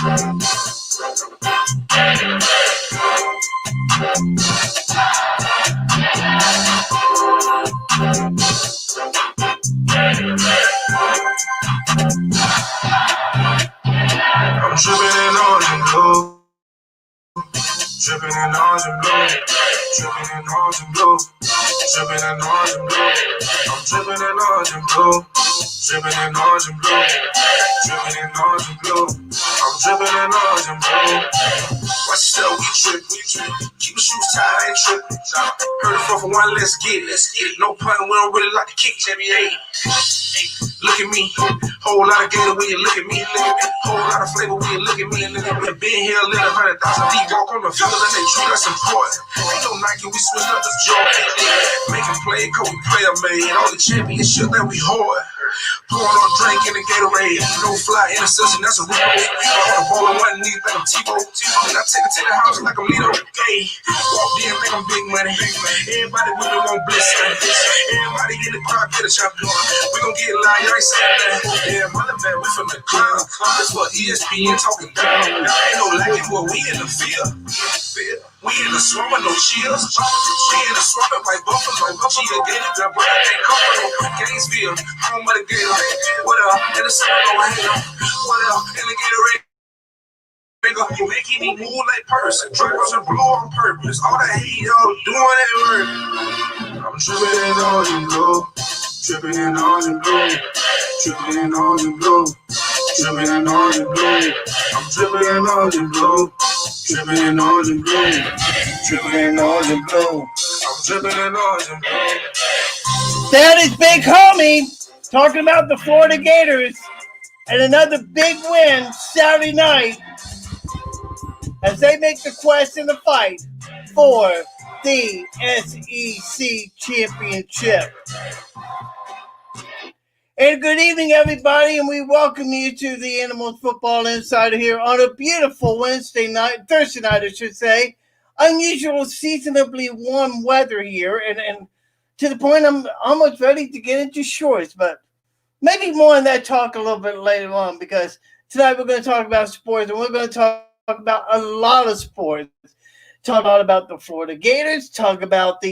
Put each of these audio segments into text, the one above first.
I'm dripping in orange and blue. Dripping in orange and blue. Dripping in orange and blue. Dripping in orange and blue. I'm dripping in orange and blue. Dripping in orange and blue. Dripping in orange and blue. I'm dripping in orange and blue. Watch yourself, we trip. Keep the shoes tied, I ain't tripping. Heard it for one, let's get it. No pun, we don't really like to kick NBA. Look at me, whole lot of gator when you look at me. Whole lot of flavor when you look at me. Been here, live 100,000 deep, walk on the field and they treat us important. Ain't no Nike, we switched up to Jordan. Making play, cause we player made. All the championship that we hoard. Pouring on drink in the Gatorade. No fly interception, that's a repo. On the ball on one knee, like I'm Tebow. And I take it to the house like I'm Lito. Hey, walk in, make them big money. Everybody with me won't bliss. Everybody in the crowd, get a chop going. We gon' get live, y'all ain't saying that. Yeah, mother man, we from the cloud. That's what ESPN talking down. Ain't no lacking, but we in the field. We in the swamp with no chills. We in the swamp like Buffalo. She a gator, the brother can't come from Gainesville. Home of the Gator. What up? In the summer, no hell. What up? In the Gatorade. You making me move like person. Drivers are blue on purpose. All that hate y'all doing it work. I'm tripping in orange and blue. Tripping in orange and blue. Tripping in orange and blue. Tripping in orange and blue. I'm tripping in orange and blue. Dripping in orange and blue. Dripping in orange and blue. I'm dripping in orange and blue. That is Big Homie talking about the Florida Gators and another big win Saturday night as they make the quest in the fight for the SEC championship. And good evening, everybody, and we welcome you to the Animals Football Insider here on a beautiful Thursday night, I should say. Unusual, seasonably warm weather here, and to the point I'm almost ready to get into shorts, but maybe more on that talk a little bit later on, because tonight we're going to talk about sports, and we're going to talk about a lot of sports. Talk a lot about the Florida Gators, talk about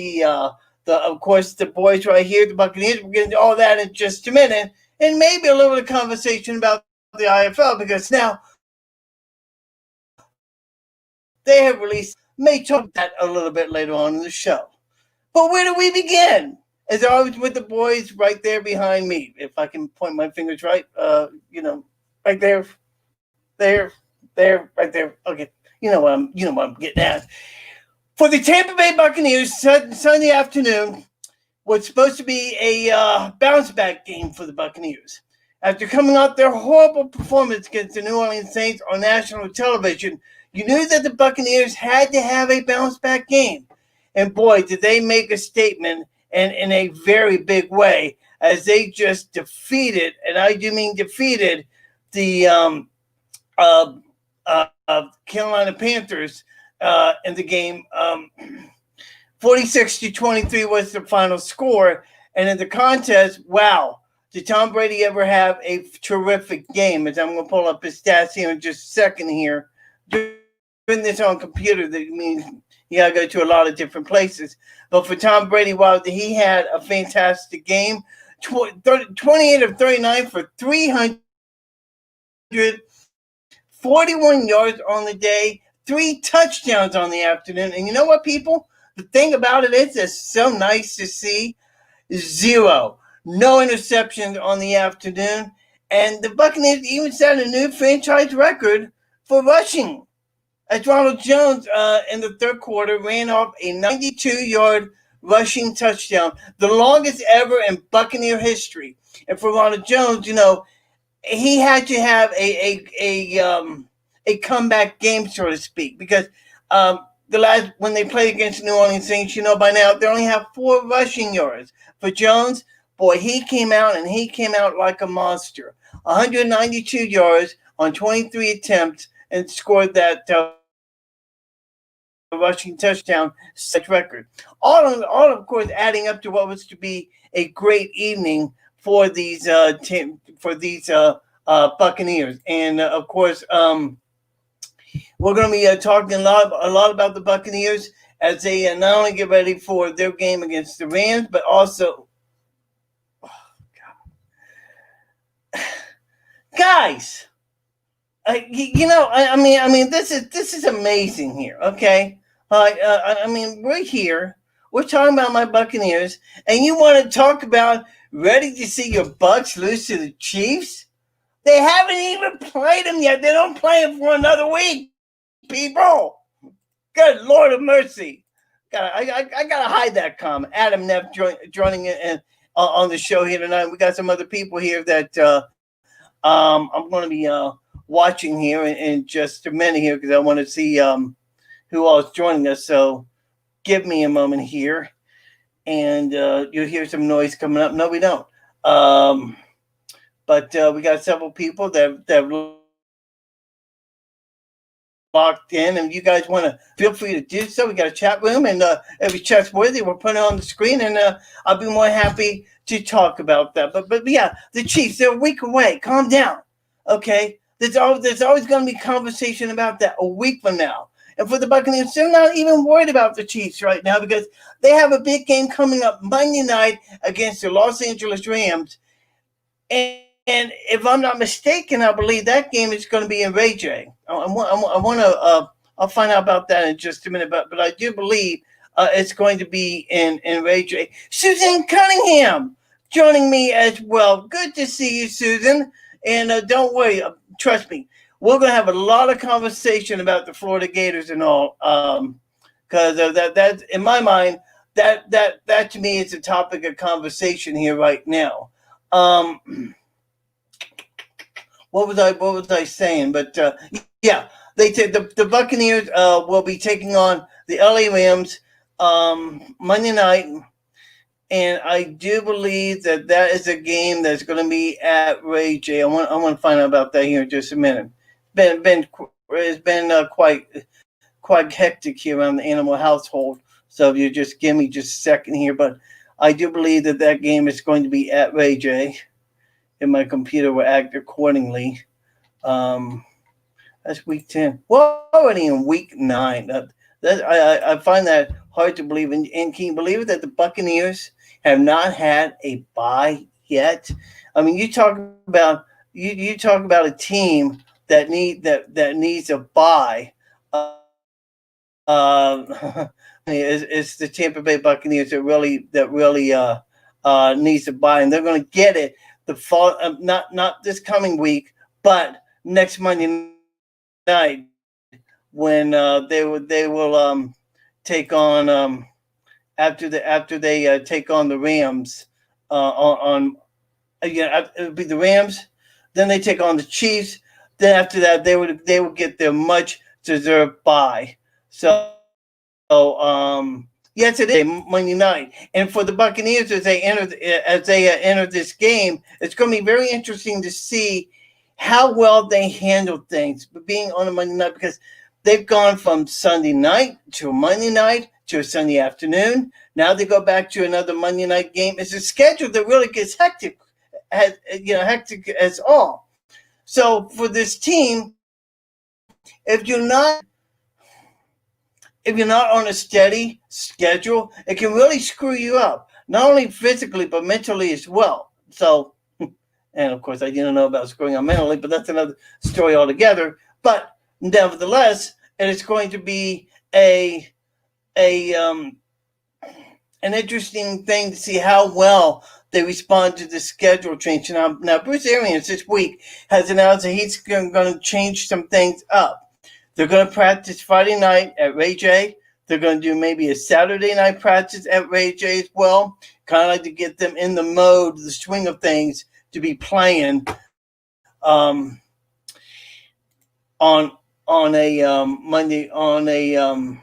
of course, the boys right here, the Buccaneers. We're getting to all that in just a minute. And maybe a little bit of conversation about the IFL, because now they have released, may talk about that a little bit later on in the show. But where do we begin? As always with the boys right there behind me. If I can point my fingers right, right there, right there. Okay, you know what I'm getting at. For the Tampa Bay Buccaneers, Sunday afternoon was supposed to be a bounce-back game for the Buccaneers. After coming off their horrible performance against the New Orleans Saints on national television, you knew that the Buccaneers had to have a bounce-back game. And boy, did they make a statement, and in a very big way, as they just defeated, and I do mean defeated, the Carolina Panthers in the game. 46-23 was the final score. And in the contest, wow, did Tom Brady ever have a terrific game? As I'm going to pull up his stats here in just a second here. Doing this on computer, that means you got to go to a lot of different places. But for Tom Brady, wow, he had a fantastic game. 28 of 39 for 341 yards on the day. 3 touchdowns on the afternoon. And you know what, people? The thing about it is, it's so nice to see. 0. No interceptions on the afternoon. And the Buccaneers even set a new franchise record for rushing. As Ronald Jones in the third quarter ran off a 92-yard rushing touchdown. The longest ever in Buccaneer history. And for Ronald Jones, he had to have a comeback game, so to speak, because when they played against the New Orleans Saints, by now they only have 4 rushing yards. For Jones, boy, he came out like a monster. 192 yards on 23 attempts and scored that rushing touchdown set record. All of course adding up to what was to be a great evening for these Buccaneers, and of course We're going to be talking a lot about the Buccaneers as they not only get ready for their game against the Rams, but also, guys. I mean, this is amazing here. Okay, I mean, we're here. We're talking about my Buccaneers, and you want to talk about ready to see your Bucs lose to the Chiefs? They haven't even played them yet. They don't play them for another week, people. Good Lord of mercy. I gotta hide that comment. Adam Neff joining in on the show here tonight. We got some other people here that I'm going to be watching here in just a minute here because I want to see who all is joining us. So give me a moment here, and you'll hear some noise coming up. No, we don't. But we got several people that locked in, and you guys want to feel free to do so. We got a chat room, and if it's chat's worthy, we'll put it on the screen, and I'll be more happy to talk about that. But yeah, the Chiefs, they're a week away. Calm down, okay? There's always going to be conversation about that a week from now. And for the Buccaneers, they're not even worried about the Chiefs right now because they have a big game coming up Monday night against the Los Angeles Rams. And if I'm not mistaken, I believe that game is going to be in Ray J. I want to. I'll find out about that in just a minute. But I do believe it's going to be in Ray J. Susan Cunningham joining me as well. Good to see you, Susan. And don't worry, trust me, we're going to have a lot of conversation about the Florida Gators and all. Because that in my mind, that to me is a topic of conversation here right now. What was I saying? But yeah, they said the Buccaneers will be taking on the LA Rams Monday night, and I do believe that is a game that's going to be at Ray J. I want to find out about that here in just a minute. It's been quite hectic here around the animal household. So if you just give me just a second here, but I do believe that game is going to be at Ray J. And my computer will act accordingly. That's week 10. We're already in week 9. I find that hard to believe. And can you believe it that the Buccaneers have not had a bye yet? I mean, you talk about a team that needs a bye. It's the Tampa Bay Buccaneers that really needs a bye, and they're going to get it the fall. Not this coming week, but next Monday night when they will take on after they take on the Rams it'll be the Rams. Then they take on the Chiefs. Then after that, they will get their much deserved bye. So yes, it is Monday night, and for the Buccaneers as they enter this game, it's going to be very interesting to see how well they handle things being on a Monday night because they've gone from Sunday night to a Monday night to a Sunday afternoon. Now they go back to another Monday night game. It's a schedule that really gets hectic as all. So for this team, if you're not on a steady schedule, it can really screw you up, not only physically but mentally as well. So, and of course, I didn't know about screwing up mentally, but that's another story altogether. But nevertheless, it is going to be an interesting thing to see how well they respond to the schedule change. Now Bruce Arians this week has announced that he's going to change some things up. They're going to practice Friday night at Ray J. They're going to do maybe a Saturday night practice at Ray J as well, kind of like to get them in the mode, the swing of things to be playing on a Monday on the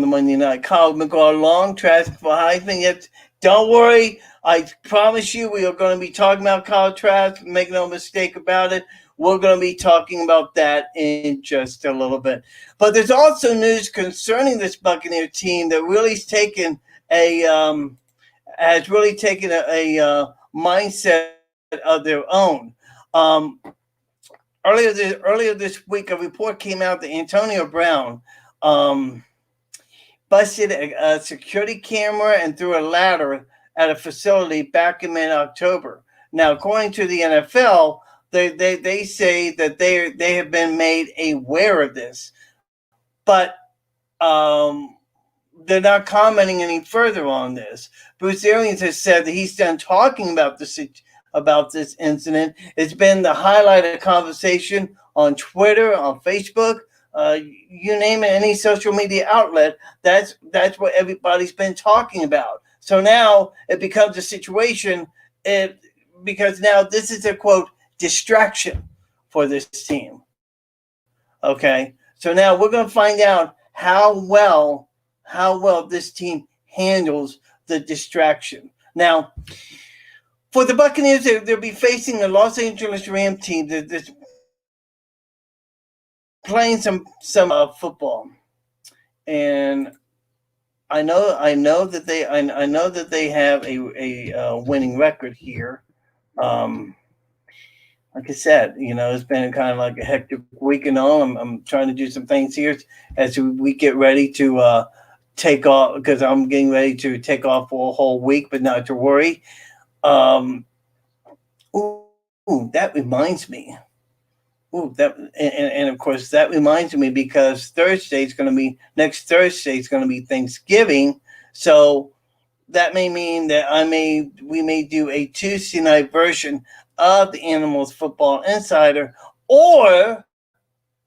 Monday night. Kyle McGraw long Trask for Heisman. Yet, don't worry. I promise you we are going to be talking about Kyle Trask. Make no mistake about it. We're going to be talking about that in just a little bit. But there's also news concerning this Buccaneer team that really has taken a mindset of their own. earlier this week, a report came out that Antonio Brown um, busted a security camera and threw a ladder at a facility back in mid-October. Now, according to the NFL, they say that they have been made aware of this, but um, they're not commenting any further on this. Bruce Arians has said that he's done talking about this incident. It's been the highlight of conversation on Twitter, on Facebook, you name it, any social media outlet. That's what everybody's been talking about. So now it becomes a situation. It because now this is a quote distraction for this team. Okay, so now we're going to find out how well this team handles the distraction. Now, for the Buccaneers, they'll be facing the Los Angeles Rams team that's playing some football, and I know that they have a winning record here. Um, like I said, it's been kind of like a hectic week and all. I'm trying to do some things here as we get ready to take off because I'm getting ready to take off for a whole week, but not to worry. Um, that reminds me. Ooh, and of course that reminds me because next Thursday is going to be Thanksgiving, so that may mean that we may do a Tuesday night version of the Animals Football Insider, or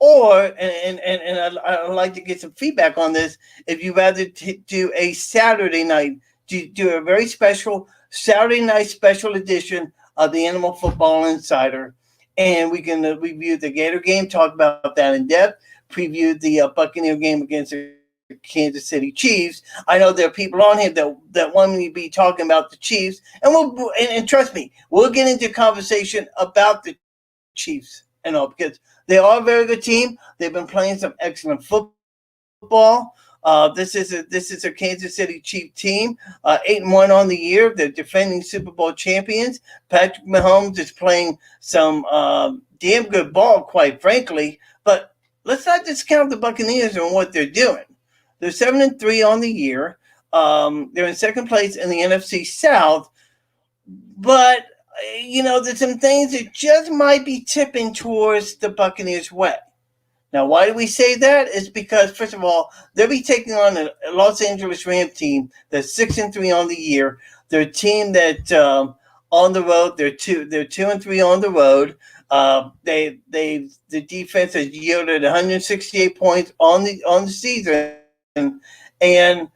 I'd like to get some feedback on this. If you rather do a Saturday night, do a very special Saturday night special edition of the Animal Football Insider, and we can review the Gator game, talk about that in depth, preview the Buccaneer game against the Kansas City Chiefs. I know there are people on here that want me to be talking about the Chiefs, and trust me, we'll get into conversation about the Chiefs and all because they are a very good team. They've been playing some excellent football. This is a Kansas City Chief team, 8-1 on the year. They're defending Super Bowl champions. Patrick Mahomes is playing some damn good ball, quite frankly. But let's not discount the Buccaneers and what they're doing. They're 7-3 on the year. They're in second place in the NFC South, but there's some things that just might be tipping towards the Buccaneers' way. Now, why do we say that? Is because first of all, they'll be taking on a Los Angeles Rams team that's 6-3 on the year. They're a team that on the road they're 2-3 on the road. The defense has yielded 168 points on the season, and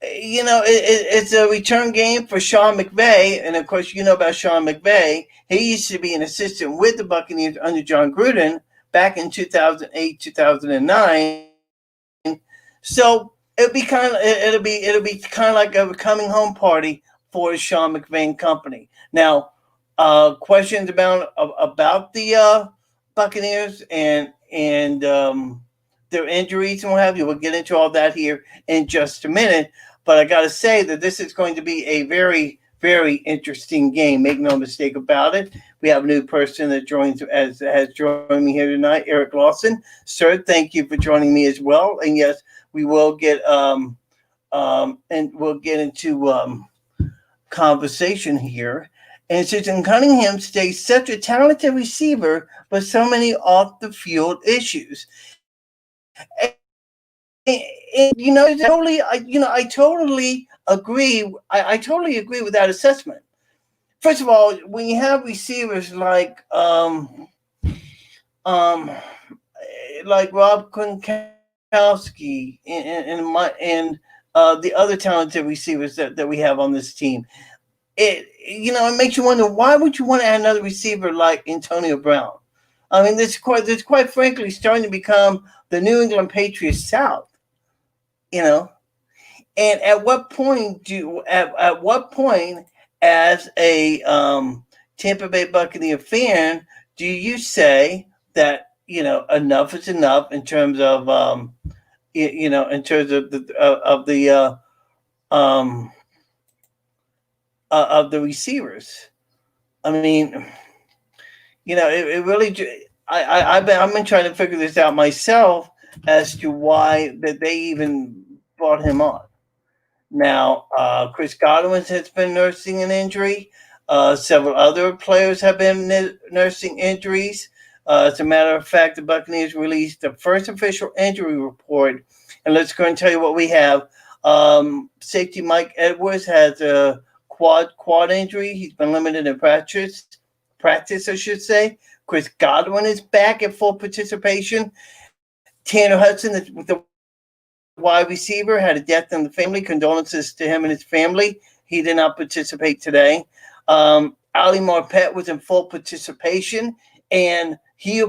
it's a return game for Sean McVay, and of course you know about Sean McVay. He used to be an assistant with the Buccaneers under John Gruden back in 2008, 2009. So it'll be kind of like a coming home party for Sean McVay and company. Now, questions about the Buccaneers and their injuries and what have you. We'll get into all that here in just a minute. But I got to say that this is going to be a very, very interesting game. Make no mistake about it. We have a new person that has joined me here tonight, Eric Lawson. Sir, thank you for joining me as well. And yes, we will get into conversation here. And Susan Cunningham stays such a talented receiver, but so many off the field issues. I totally agree. I totally agree with that assessment. First of all, when you have receivers um, like Rob Gronkowski and the other talented receivers that we have on this team, it makes you wonder why would you want to add another receiver like Antonio Brown? I mean, this quite frankly starting to become the New England Patriots South. You know, and at what point as a Tampa Bay Buccaneer fan do you say that enough is enough in terms of in terms of um, of the receivers? I mean, it really. I've been trying to figure this out myself as to why that they even brought him on. Now, Chris Godwin has been nursing an injury. Several other players have been nursing injuries. As a matter of fact, the Buccaneers released the first official injury report, and let's go and tell you what we have. Safety Mike Edwards has a quad injury. He's been limited in practice, I should say. Chris Godwin is back at full participation. Tanner Hudson, the wide receiver, had a death in the family. Condolences to him and his family. He did not participate today. Ali Marpet was in full participation, and he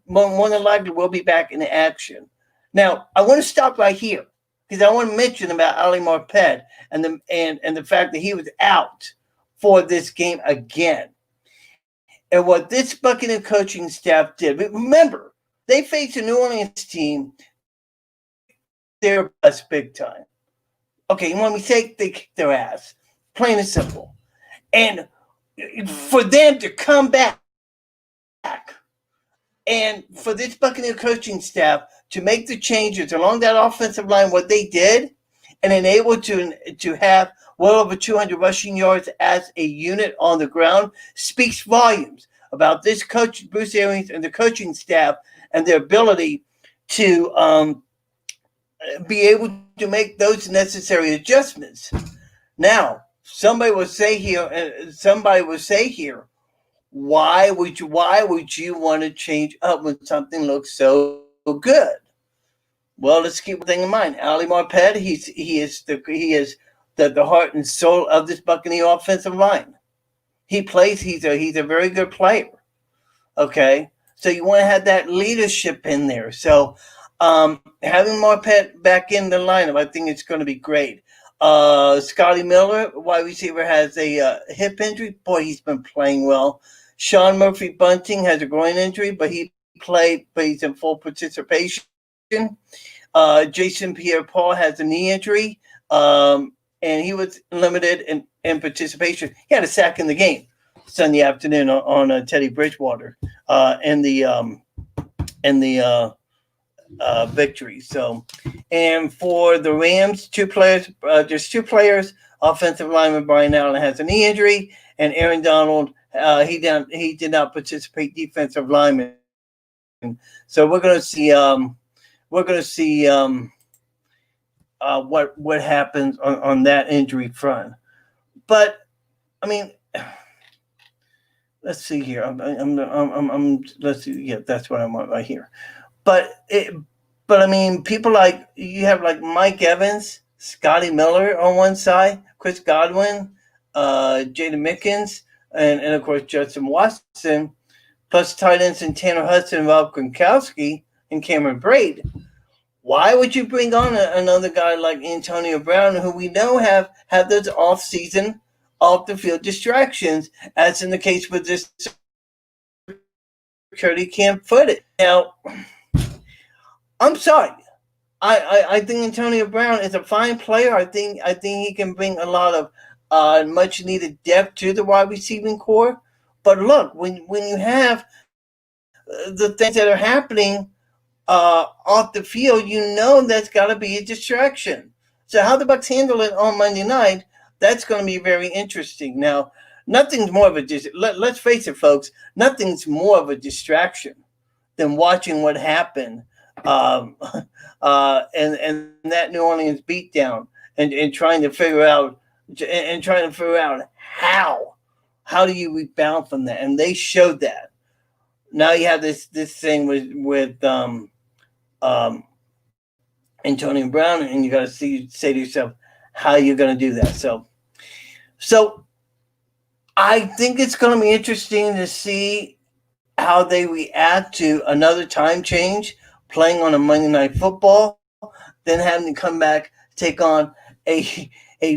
more than likely will be back in action. Now, I want to stop right here because I want to mention about Ali Marpet and the fact that he was out for this game again. And what this Buccaneers coaching staff did, remember, they faced a New Orleans team that kicked their ass big time. Okay, when we say they kicked their ass, plain and simple. And for them to come back and for this Buccaneers coaching staff to make the changes along that offensive line, what they did, and enable to have well over 200 rushing yards as a unit on the ground, speaks volumes about this coach, Bruce Arians, and the coaching staff and their ability to be able to make those necessary adjustments. Now, somebody will say here, why would you want to change up when something looks so good? Well, let's keep one thing in mind. Ali Marpet, he is the heart and soul of this Buccaneer offensive line. He's a very good player. Okay, so you want to have that leadership in there. So having Marpet back in the lineup, I think it's going to be great. Scotty Miller, wide receiver, has a hip injury. Boy, he's been playing well. Sean Murphy Bunting has a groin injury, but he's in full participation. Jason Pierre-Paul has a knee injury, and he was limited in participation. He had a sack in the game Sunday afternoon on Teddy Bridgewater in the victory. So, and for the Rams, there's two players. Offensive lineman Brian Allen has a knee injury, and Aaron Donald he did not participate. Defensive lineman. So we're going to see what happens on that injury front. But I mean, let's see here. Let's see. Yeah, that's what I want right here. But I mean, people like you have like Mike Evans, Scotty Miller on one side, Chris Godwin, Jaden Mickens, and of course Justin Watson, plus tight ends and Tanner Hudson, Rob Gronkowski, and Cameron Braid. Why would you bring on another guy like Antonio Brown, who we know have those off-season, off-the-field distractions, as in the case with this security cam footage? Now, I'm sorry. I think Antonio Brown is a fine player. I think he can bring a lot of much needed depth to the wide receiving core. But look, when you have the things that are happening off the field, you know that's got to be a distraction. So how the Bucs handle it on Monday night, that's going to be very interesting. Now, nothing's more of a let's face it, folks. Nothing's more of a distraction than watching what happened and that New Orleans beatdown and trying to figure out how do you rebound from that, and they showed that. Now you have this thing with Antonio Brown, and you got to say to yourself how you're going to do that. So I think it's going to be interesting to see how they react to another time change, playing on a Monday Night Football, then having to come back, take on a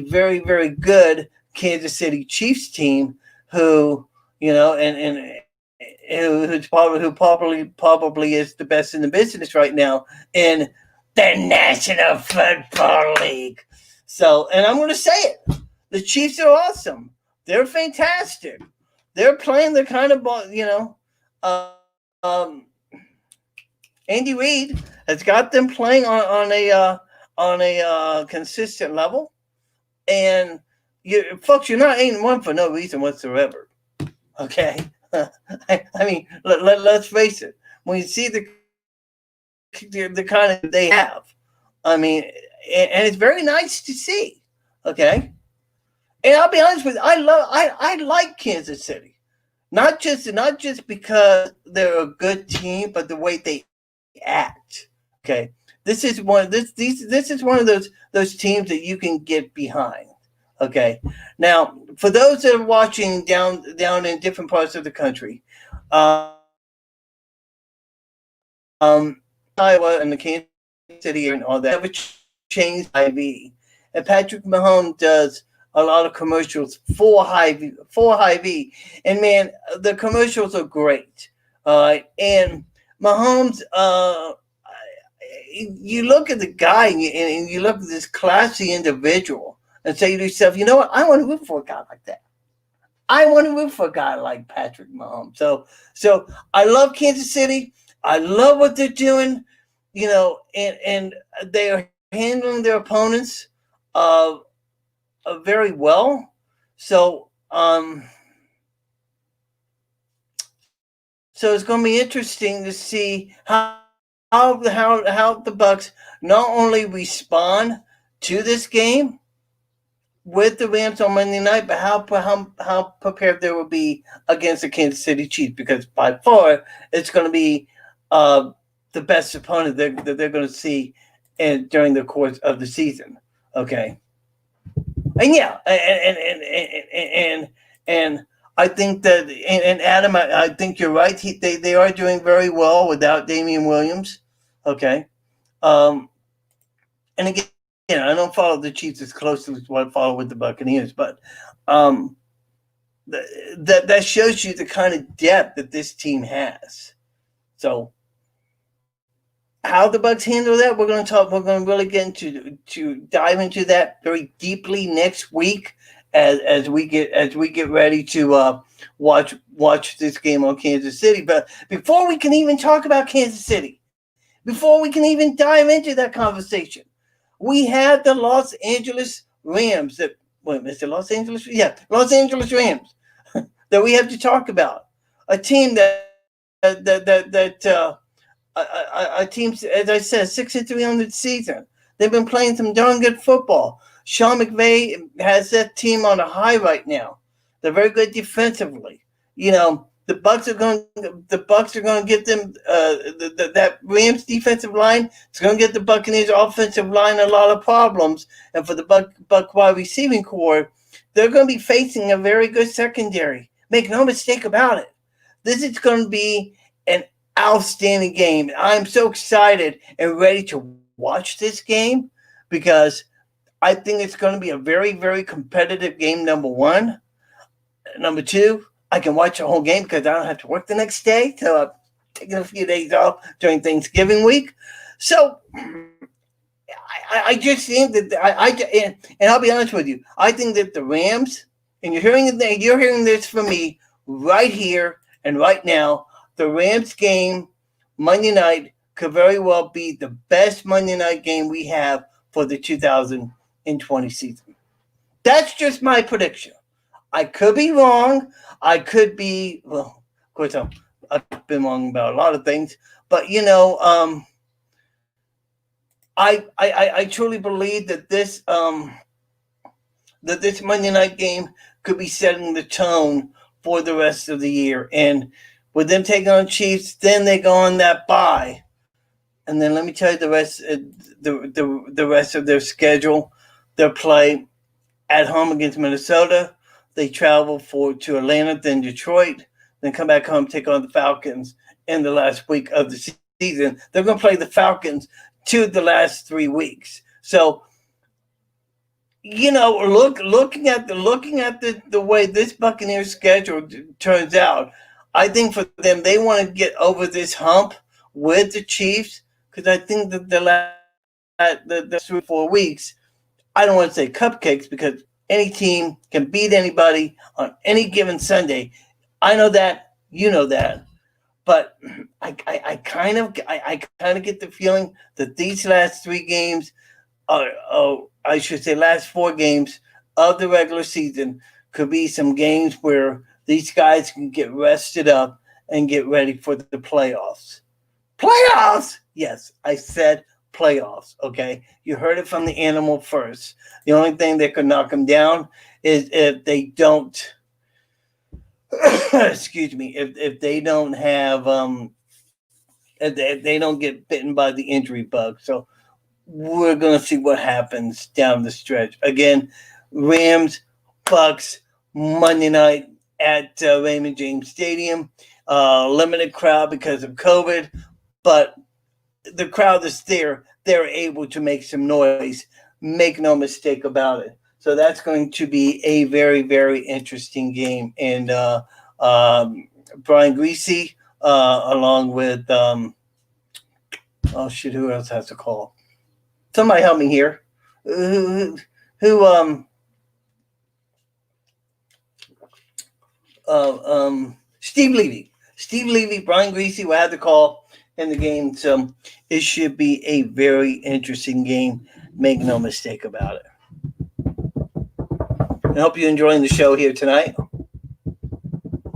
very, very good Kansas City Chiefs team who, and who probably is the best in the business right now in the National Football League. So, and I'm going to say it. The Chiefs are awesome. They're fantastic. They're playing the kind of ball, Andy Reid has got them playing on a consistent level, and folks, you're not 8-1 for no reason whatsoever. Okay, I mean, let's face it. When you see the kind of they have, I mean, and it's very nice to see. Okay, and I'll be honest with you, I like Kansas City, not just because they're a good team, but the way they act. Okay, this is one of those teams that you can get behind. Okay, now for those that are watching down in different parts of the country, Iowa and the Kansas City area and all that have a changed IV, and Patrick Mahomes does a lot of commercials for Hy-Vee, and man, the commercials are great. And Mahomes, you look at the guy and you look at this classy individual and say to yourself, you know what? I want to root for a guy like that. I want to root for a guy like Patrick Mahomes. So I love Kansas City. I love what they're doing, and they are handling their opponents uh, very well. So so it's going to be interesting to see how the Bucs not only respond to this game with the Rams on Monday night, but how prepared they will be against the Kansas City Chiefs, because by far it's going to be uh, the best opponent that they're going to see during the course of the season. Okay, and yeah, and I think that and Adam, I think you're right. They are doing very well without Damian Williams. Okay, um, and again, I don't follow the Chiefs as closely as what I follow with the Buccaneers, but um, that shows you the kind of depth that this team has. So how the Bucs handle that, we're going to talk. We're going to really get to dive into that very deeply next week as we get ready to watch this game on Kansas City. But before we can even talk about Kansas City, before we can even dive into that conversation, we had the Los Angeles Rams. Wait, is it Los Angeles? Yeah, Los Angeles Rams that we have to talk about. A team that a team, as I said, 6-3 on the season. They've been playing some darn good football. Sean McVay has that team on a high right now. They're very good defensively. The Bucs are going to get them that Rams defensive line. It's going to get the Buccaneers offensive line a lot of problems, and for the Buck wide receiving core, they're going to be facing a very good secondary. Make no mistake about it. This is going to be an outstanding game. I'm so excited and ready to watch this game because I think it's going to be a very, very competitive game, number one. Number two, I can watch the whole game because I don't have to work the next day. So I'm taking a few days off during Thanksgiving week. So I just think that and I'll be honest with you, I think that the Rams, and you're hearing this from me right here and right now, the Rams game Monday night could very well be the best Monday night game we have for the 2020 season. That's just my prediction. I could be wrong. I could be, well, of course, I've been wrong about a lot of things, but I truly believe that this Monday night game could be setting the tone for the rest of the year. And with them taking on Chiefs, then they go on that bye, and then let me tell you the rest of their schedule. Their play at home against Minnesota. They travel to Atlanta, then Detroit, then come back home, take on the Falcons in the last week of the season. They're going to play the Falcons to the last 3 weeks. So, looking at the way this Buccaneers schedule turns out, I think for them, they want to get over this hump with the Chiefs, because I think that the 3 or 4 weeks, I don't want to say cupcakes, because any team can beat anybody on any given Sunday. I know that, you know that. But I kind of get the feeling that these last 3 games I should say last 4 games of the regular season could be some games where these guys can get rested up and get ready for the playoffs. Playoffs! Yes, I said playoffs, okay? You heard it from the animal first. The only thing that could knock them down is if they don't, excuse me, if they don't have, if they don't get bitten by the injury bug. So we're going to see what happens down the stretch. Again, Rams, Bucs, Monday night at Raymond James Stadium. Limited crowd because of COVID, but the crowd is there. They're able to make some noise. Make no mistake about it. So that's going to be a very, very interesting game. And Brian Greasy, along with, oh, shit, who else has to call? Somebody help me here. Who Steve Levy, Brian Greasy will have the call in the game. So it should be a very interesting game. Make no mistake about it. I hope you're enjoying the show here tonight.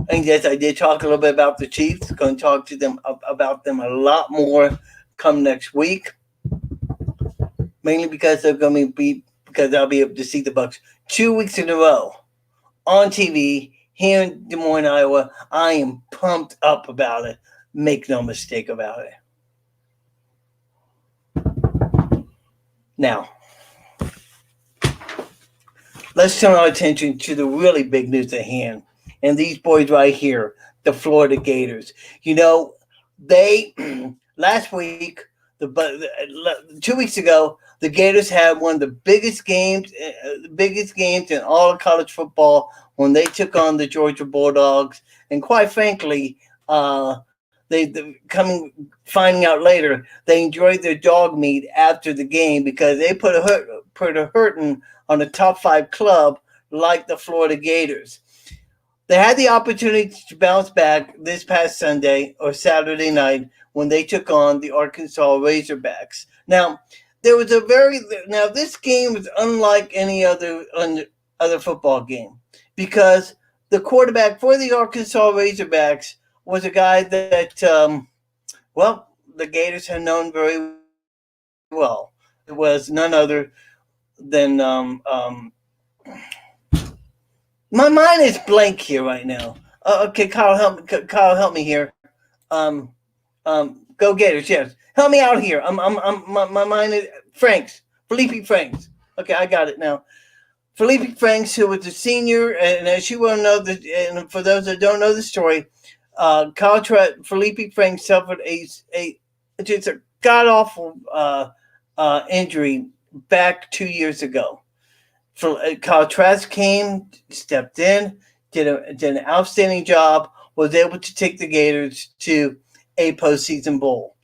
And yes, I did talk a little bit about the Chiefs. Going to talk to them about them a lot more come next week. Mainly because they're going to be because I'll be able to see the Bucs 2 weeks in a row on TV here in Des Moines, Iowa. I am pumped up about it. Make no mistake about it. Now, let's turn our attention to the really big news at hand. And these boys right here, the Florida Gators. You know, they last week, 2 weeks ago, the Gators had one of the biggest games in all of college football when they took on the Georgia Bulldogs. And quite frankly, finding out later, they enjoyed their dog meat after the game because they put a hurting on a top 5 club like the Florida Gators. They had the opportunity to bounce back this past Sunday or Saturday night when they took on the Arkansas Razorbacks. Now, this game was unlike any other football game because the quarterback for the Arkansas Razorbacks was a guy that, the Gators had known very well. It was none other than my mind is blank here right now. Okay, Kyle, help me here. Go Gators, yes. Help me out here. My mind is Felipe Franks. Okay, I got it now. Felipe Franks, who was a senior, and as you well know, and for those that don't know the story, Felipe Franks suffered just a god awful injury back 2 years ago. Kyle Trask stepped in, did an outstanding job, was able to take the Gators to a postseason bowl.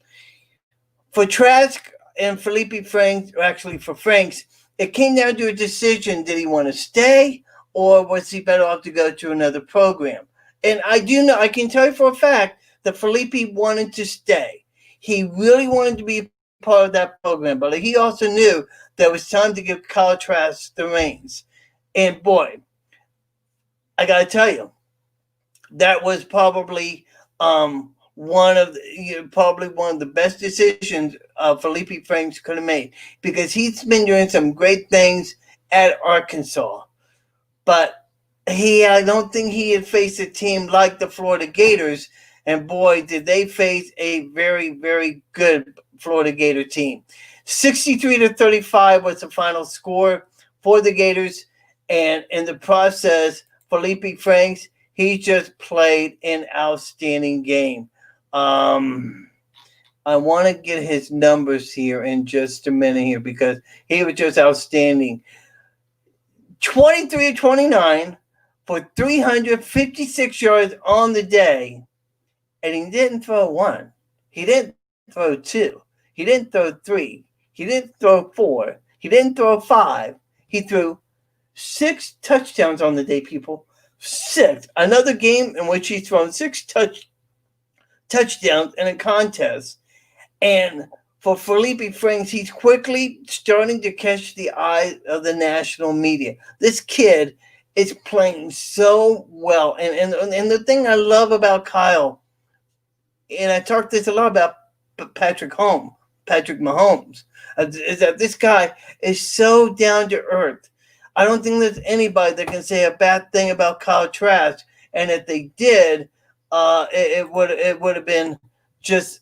For Trask and Felipe Franks, or actually for Franks, it came down to a decision: did he want to stay, or was he better off to go to another program? And I can tell you for a fact that Felipe wanted to stay. He really wanted to be part of that program, but he also knew that it was time to give Kyle Trask the reins. And boy, I gotta tell you, that was probably one of the best decisions Felipe Franks could have made, because he's been doing some great things at Arkansas, but I don't think he had faced a team like the Florida Gators, and boy, did they face a very, very good Florida Gator team. 63-35 was the final score for the Gators, and in the process, Felipe Franks, he just played an outstanding game. I want to get his numbers here in just a minute here because he was just outstanding. 23-29 for 356 yards on the day, and he didn't throw one. He didn't throw two. He didn't throw three. He didn't throw four. He didn't throw five. He threw 6 touchdowns on the day, people. 6. Another game in which he's thrown 6 touchdowns in a contest. And for Felipe Franks, he's quickly starting to catch the eye of the national media. This kid is playing so well. And the thing I love about Kyle, and I talked this a lot about Patrick Mahomes, is that this guy is so down to earth. I don't think there's anybody that can say a bad thing about Kyle Trask, and if they did, it would have been just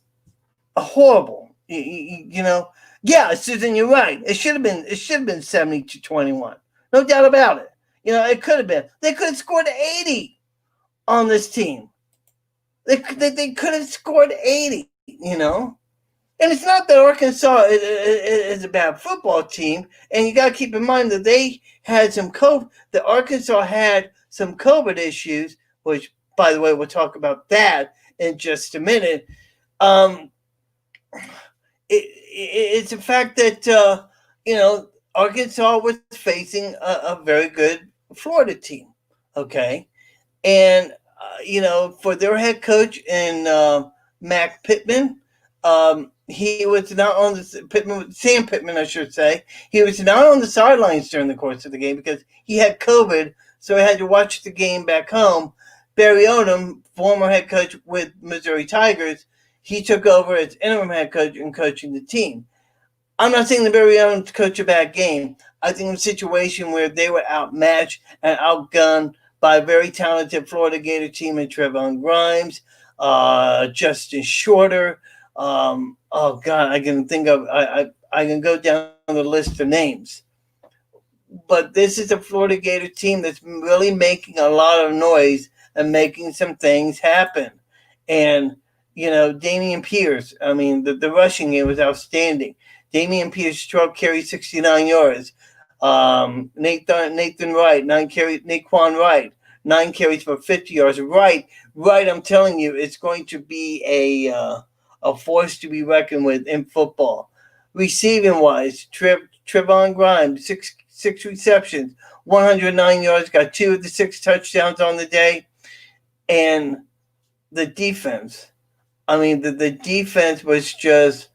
horrible. You know, yeah, Susan, you're right. It should have been 70-21, no doubt about it. You know, it could have been. They could have scored 80 on this team. They could have scored 80. You know, and it's not that Arkansas is a bad football team, and you got to keep in mind that they had some COVID. That Arkansas had some COVID issues, which, by the way, we'll talk about that in just a minute. Um, it's a fact that Arkansas was facing a very good Florida team. Okay, and for their head coach and Mac Pittman, he was not on the Sam Pittman, I should say. He was not on the sidelines during the course of the game because he had COVID, so he had to watch the game back home. Barry Odom, former head coach with Missouri Tigers, he took over as interim head coach and coaching the team. I'm not saying the Barry Odom coached a bad game. I think it was a situation where they were outmatched and outgunned by a very talented Florida Gator team in Trevon Grimes, Justin Shorter. Oh God, I can think of I can go down the list of names. But this is a Florida Gator team that's really making a lot of noise and making some things happen. And Damian Pierce. I mean, the rushing game was outstanding. Damian Pierce 12 carries, 69 yards. Nathan Wright 9 carries. Naquan Wright 9 carries for 50 yards. Right. I'm telling you, it's going to be a force to be reckoned with in football. Receiving wise, Trevon Grimes six receptions, 109 yards, got 2 of the 6 touchdowns on the day, and the defense. I mean, the defense was just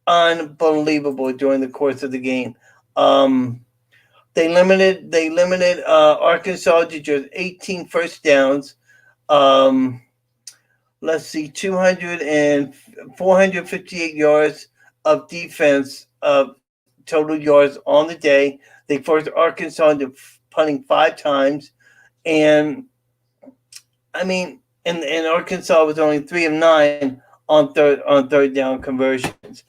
unbelievable during the course of the game. They limited Arkansas to just 18 first downs. Let's see, 200 and 458 yards of defense of total yards on the day. They forced Arkansas into punting 5 times, and I mean, and Arkansas was only 3 of 9 on third down conversions.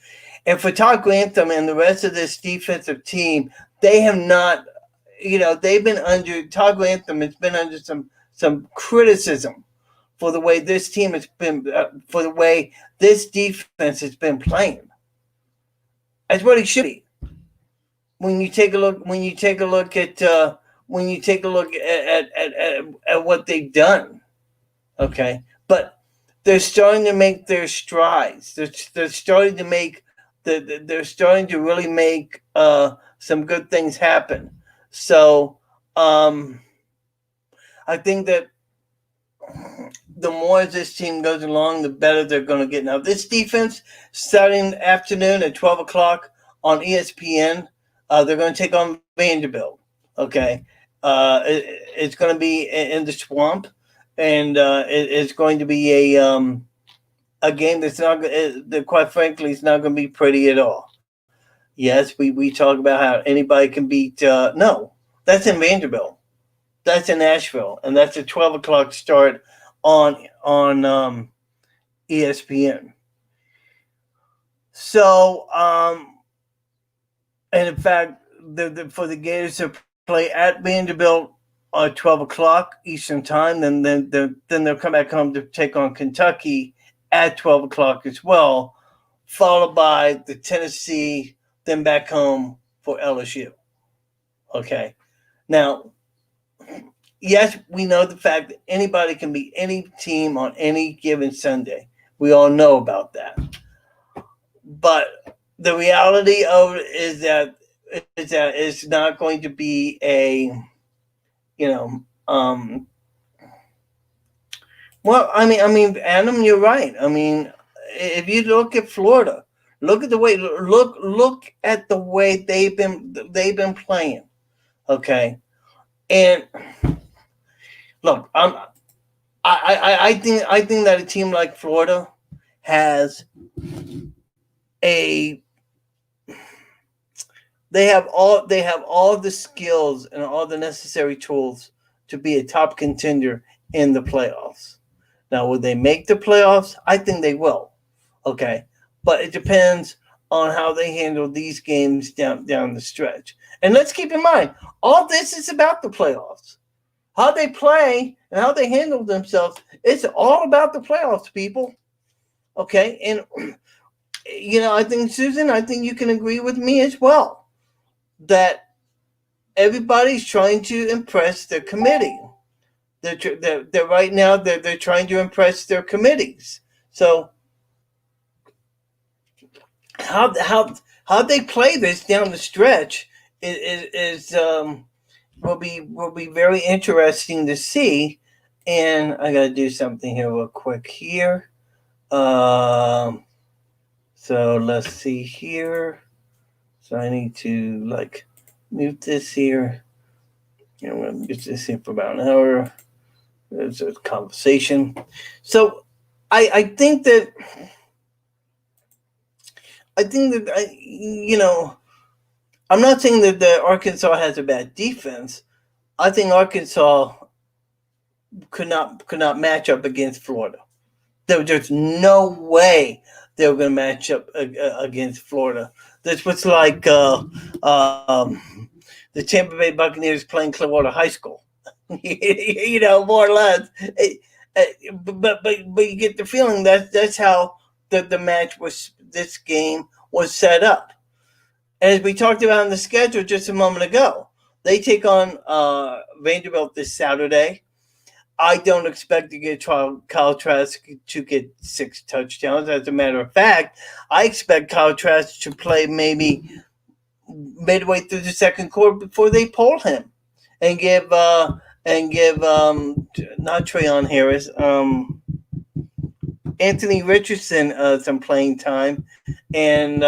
And for Todd Grantham and the rest of this defensive team, they have not, they've been under Todd Grantham has been under some criticism for the way this team has been, for the way this defense has been playing. That's what it should be. When you take a look at what they've done, okay, but they're starting to make their strides. They're starting to really make some good things happen. So I think that the more this team goes along, the better they're going to get. Now, this defense, starting afternoon at 12 o'clock on ESPN, they're going to take on Vanderbilt. Okay. It's going to be in the swamp, and it's going to be a game that's not, that quite frankly, is not going to be pretty at all. Yes, we talk about how anybody can beat. No, that's in Vanderbilt. That's in Nashville, and that's a 12 o'clock start on ESPN. So, and in fact, for the Gators to play at Vanderbilt at 12 o'clock Eastern time, then they'll come back home to take on Kentucky at 12 o'clock as well, followed by the Tennessee, then back home for LSU. Okay. Now, yes, we know the fact that anybody can beat any team on any given Sunday. We all know about that. But the reality of it is that it's not going to be a, Well, Adam, you're right. I mean, if you look at Florida, look at the way they've been playing. Okay, and look, I think that a team like Florida has a they have all the skills and all the necessary tools to be a top contender in the playoffs. Now, will they make the playoffs? I think they will. Okay, but it depends on how they handle these games down the stretch. And let's keep in mind, all this is about the playoffs. How they play and how they handle themselves. It's all about the playoffs, people. Okay, and I think Susan, I think you can agree with me as well that everybody's trying to impress their committee. They're right now they're trying to impress their committees. So how they play this down the stretch is will be very interesting to see. And I gotta do something here real quick here. Um, so let's see here. So I need to mute this here. I'm gonna mute this here for about an hour. There's a conversation. So I think that I'm not saying that the Arkansas has a bad defense. I think Arkansas could not match up against Florida. There's no way they were going to match up against Florida. This was like the Tampa Bay Buccaneers playing Clearwater High School. More or less. But you get the feeling that that's how the match was. This game was set up. As we talked about in the schedule just a moment ago, they take on Vanderbilt this Saturday. I don't expect to get Kyle Trask to get 6 touchdowns. As a matter of fact, I expect Kyle Trask to play maybe midway through the second quarter before they pull him, and give not Trayon Harris, Anthony Richardson some playing time, and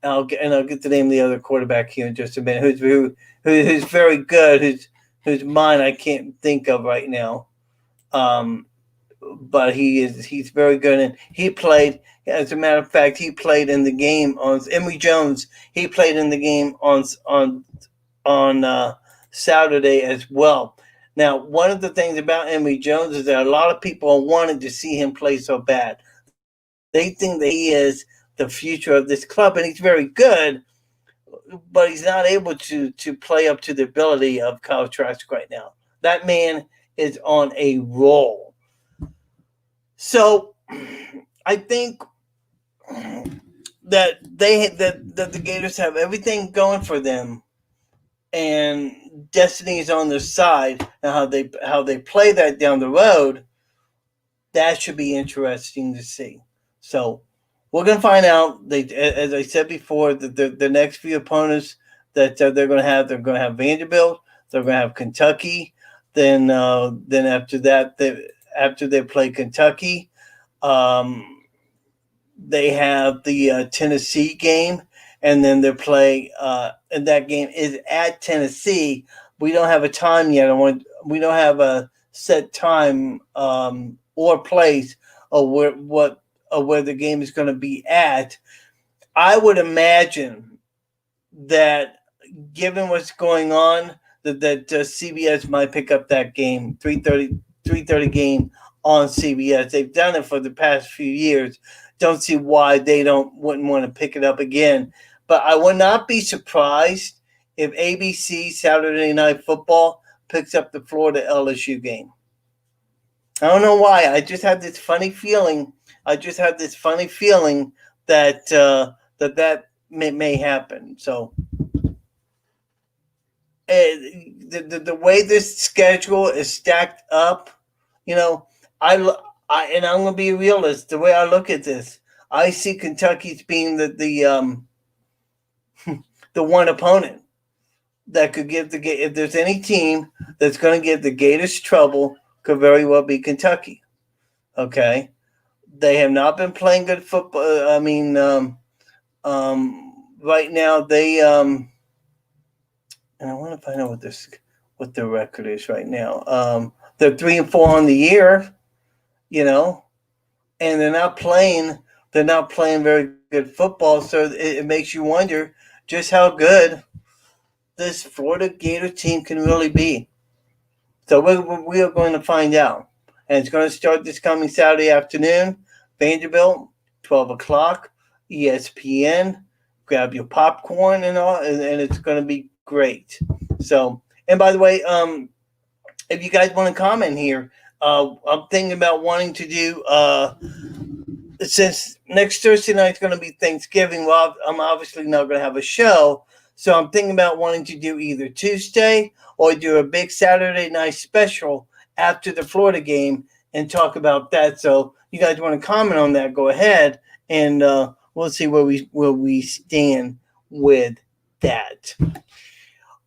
I'll get the name of the other quarterback here in just a minute. Who's very good. Whose mind I can't think of right now. But he's very good, and he played. As a matter of fact, he played in the game on Emory Jones. He played in the game on Saturday as well. Now, one of the things about Emory Jones is that a lot of people wanted to see him play so bad. They think that he is the future of this club, and he's very good, but he's not able to play up to the ability of Kyle Trask right now. That man is on a roll. So I think that the Gators have everything going for them, and destiny is on their side. Now how they play that down the road, that should be interesting to see. So we're going to find out. As I said before, the next few opponents that they're going to have Vanderbilt, they're going to have Kentucky. Then after that, after they play Kentucky, they have the Tennessee game, and then they play. And that game is at Tennessee. We don't have a time yet. We don't have a set time or place of where the game is going to be at. I would imagine that, given what's going on, that CBS might pick up that game, 3:30 game on CBS. They've done it for the past few years. Don't see why they wouldn't want to pick it up again. But I would not be surprised if ABC Saturday Night Football picks up the Florida LSU game. I don't know why. I just had this funny feeling. That that may happen. So the way this schedule is stacked up, and I'm going to be a realist. The way I look at this, I see Kentucky's being the one opponent that could give if there's any team that's going to give the Gators trouble, could very well be Kentucky. Okay, they have not been playing good football. Right now and I want to find out what their record is right now. They're 3-4 on the year, you know, and they're not playing. They're not playing very good football, so it makes you wonder just how good this Florida Gator team can really be. So we are going to find out, and it's going to start this coming Saturday afternoon. Vanderbilt, 12 o'clock, ESPN. Grab your popcorn and all, and it's going to be great. So, and by the way, if you guys want to comment here, I'm thinking about wanting to do since next Thursday night is going to be Thanksgiving. Well, I'm obviously not going to have a show, so I'm thinking about wanting to do either Tuesday or do a big Saturday night special after the Florida game and talk about that. So you guys want to comment on that? Go ahead, and we'll see where we stand with that.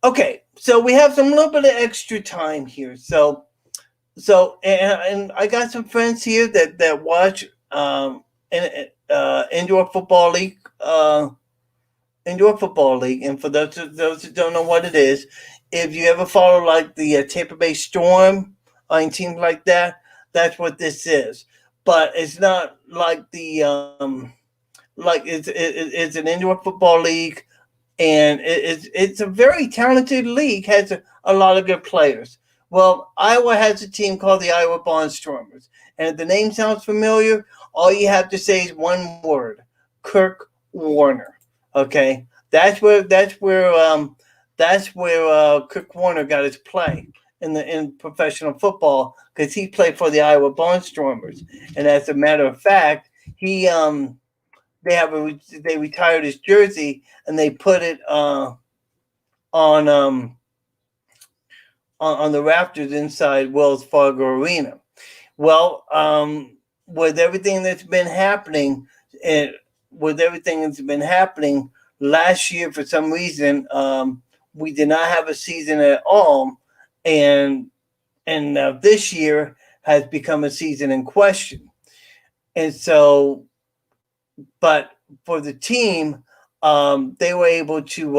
Okay, so we have some little bit of extra time here. And I got some friends here that watch indoor football league. Indoor football league, and for those that don't know what it is, if you ever follow like the Tampa Bay Storm and teams like that, that's what this is. But it's not like it's an indoor football league, and it's a very talented league. Has a lot of good players. Well, Iowa has a team called the Iowa Barnstormers, and if the name sounds familiar, all you have to say is one word: Kirk Warner. Okay, that's where Kirk Warner got his play in professional football, because he played for the Iowa Barnstormers, and as a matter of fact, he they retired his jersey and they put it on the rafters inside Wells Fargo Arena. Well, with everything that's been happening, and with everything that's been happening last year, for some reason, we did not have a season at all, and this year has become a season in question. And so, but for the team, they were able to,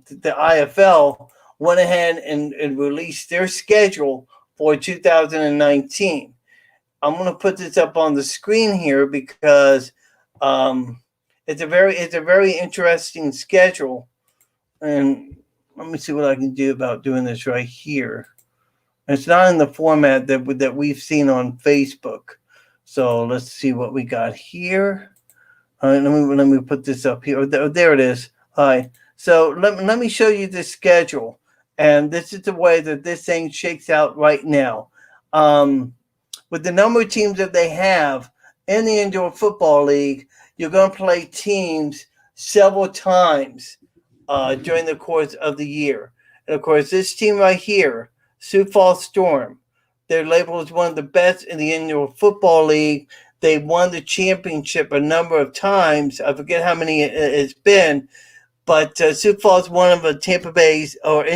the IFL went ahead and released their schedule for 2019. I'm going to put this up on the screen here because it's a very interesting schedule, and let me see what I can do about doing this right here. It's not in the format that we've seen on Facebook. So let's see what we got here. Let me put this up here. There it is. Hi. So let me show you this schedule, and this is the way that this thing shakes out right now. With the number of teams that they have in the Indoor Football League, you're going to play teams several times during the course of the year. And of course, this team right here, Sioux Falls Storm, they're labeled as one of the best in the Indoor Football League. They won the championship a number of times. I forget how many it's been, but Sioux Falls, one of the Tampa Bay's or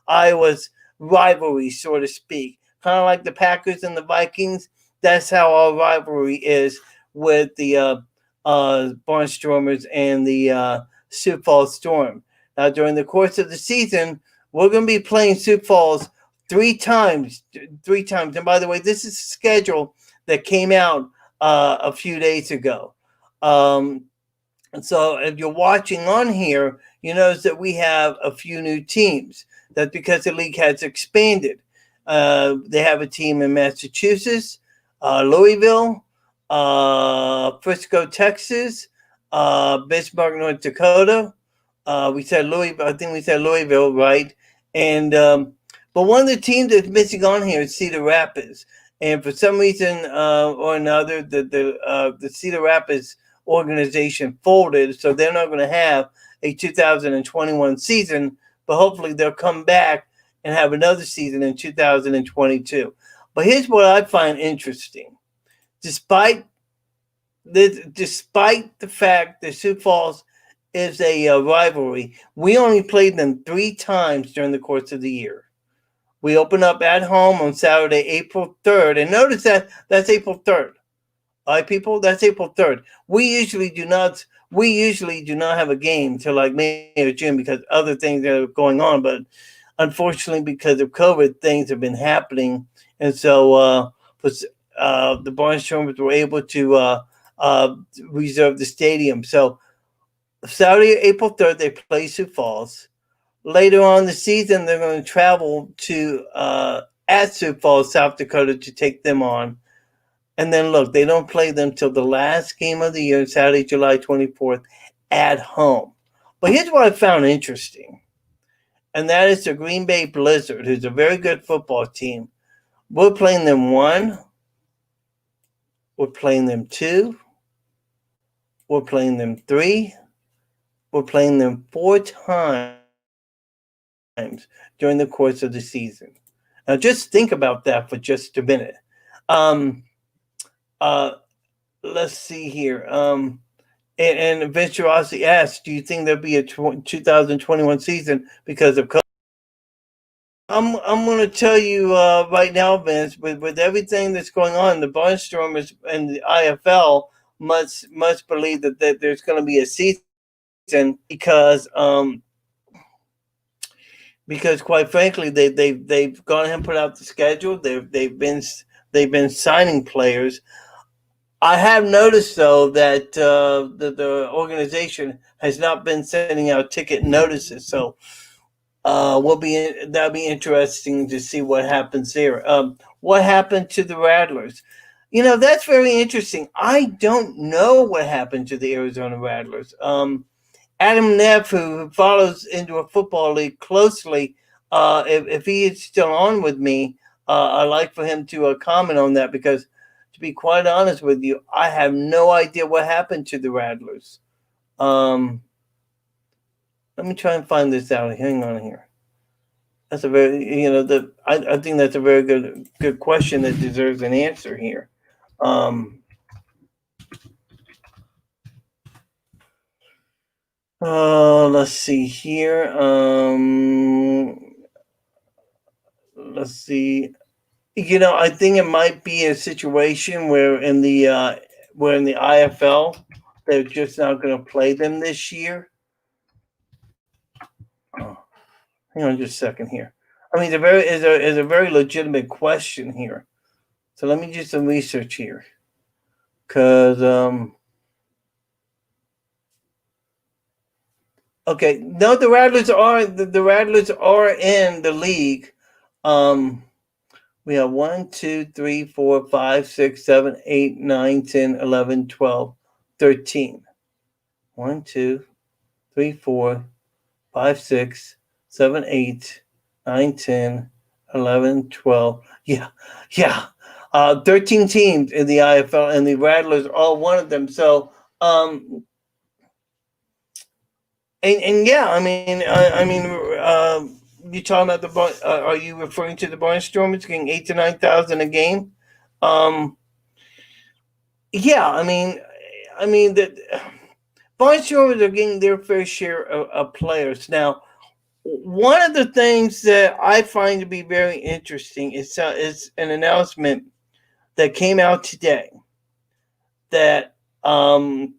Iowa's rivalries, so to speak. Kind of like the Packers and the Vikings. That's how our rivalry is with the Barnstormers and the Sioux Falls Storm. Now, during the course of the season, we're going to be playing Sioux Falls three times. And by the way, this is a schedule that came out a few days ago. And so if you're watching on here, you notice that we have a few new teams. That's because the league has expanded. They have a team in Massachusetts, Louisville, Frisco, Texas, Bismarck, North Dakota. We said Louisville. I think we said Louisville, right? And but one of the teams that's missing on here is Cedar Rapids, and for some reason or another, the Cedar Rapids organization folded, so they're not going to have a 2021 season. But hopefully, they'll come back and have another season in 2022. But here's what I find interesting: despite the fact that Sioux Falls is a rivalry, we only played them three times during the course of the year. We open up at home on Saturday, April 3rd. And notice that that's April 3rd. All right, people, that's April 3rd. We usually do not have a game till like May or June because other things are going on, but unfortunately because of COVID, things have been happening. And so the Barnstormers were able to uh, reserve the stadium. So Saturday, April 3rd, they play Sioux Falls. Later on in the season, they're going to travel to at Sioux Falls, South Dakota, to take them on. And then look, they don't play them till the last game of the year, Saturday, July 24th, at home. But here's what I found interesting, and that is the Green Bay Blizzard, who's a very good football team. We're playing them one, we're playing them two, we're playing them three, we're playing them four times during the course of the season. Now, just think about that for just a minute. Um, uh, let's see here. And Vince Rossi asked, "Do you think there'll be a 2021 season because of COVID?" I'm going to tell you right now, Vince. With everything that's going on, the Barnstormers and the IFL must believe that there's going to be a season because quite frankly they've gone ahead and put out the schedule. They've been signing players. I have noticed though that the organization has not been sending out ticket notices, so that'll be interesting to see what happens there. What happened to the Rattlers? That's very interesting. I don't know what happened to the Arizona Rattlers. Adam Neff, who follows into a football league closely, if he is still on with me, I'd like for him to comment on that because, to be quite honest with you, I have no idea what happened to the Rattlers. Um, Let me try and find this out. Hang on here. That's a very, I think that's a very good question that deserves an answer here. Um, let's see here. Let's see. I think it might be a situation where in the IFL they're just not going to play them this year. Oh, hang on just a second here. I mean, is a very legitimate question here. So let me do some research here, cause okay, no, the Rattlers are in the league. Um, we have 1, 2, 3, 4, 5, 6, 7, 8, 9, 10, 11, 12, 13. 1, 2, 3, 4, 5, 6, 7, 8, 9, 10, 11, 12. Yeah. 13 teams in the IFL, and the Rattlers are all one of them. So, and yeah, you talking about are you referring to the Barnstormers getting 8 to 9 thousand a game? Um, yeah, the Barnstormers are getting their fair share of players now. One of the things that I find to be very interesting is an announcement that came out today that um,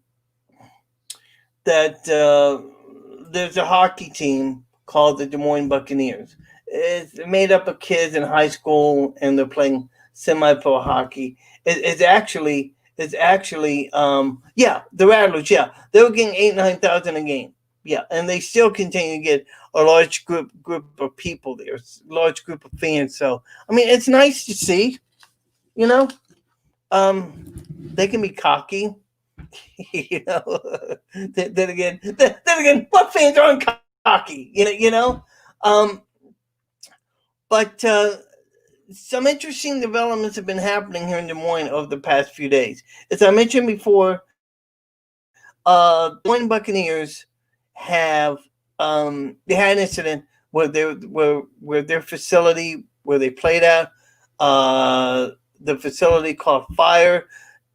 that there's a hockey team called the Des Moines Buccaneers. It's made up of kids in high school, and they're playing semi-pro hockey. Yeah, the Rattlers. Yeah, they were getting 8 9 thousand a game. Yeah, and they still continue to get a large group of people there, large group of fans. So it's nice to see. You know, they can be cocky. you know, then again, what fans aren't cocky? Um, but some interesting developments have been happening here in Des Moines over the past few days. As I mentioned before, the Des Moines Buccaneers have they had an incident where their facility where they played at, the facility caught fire,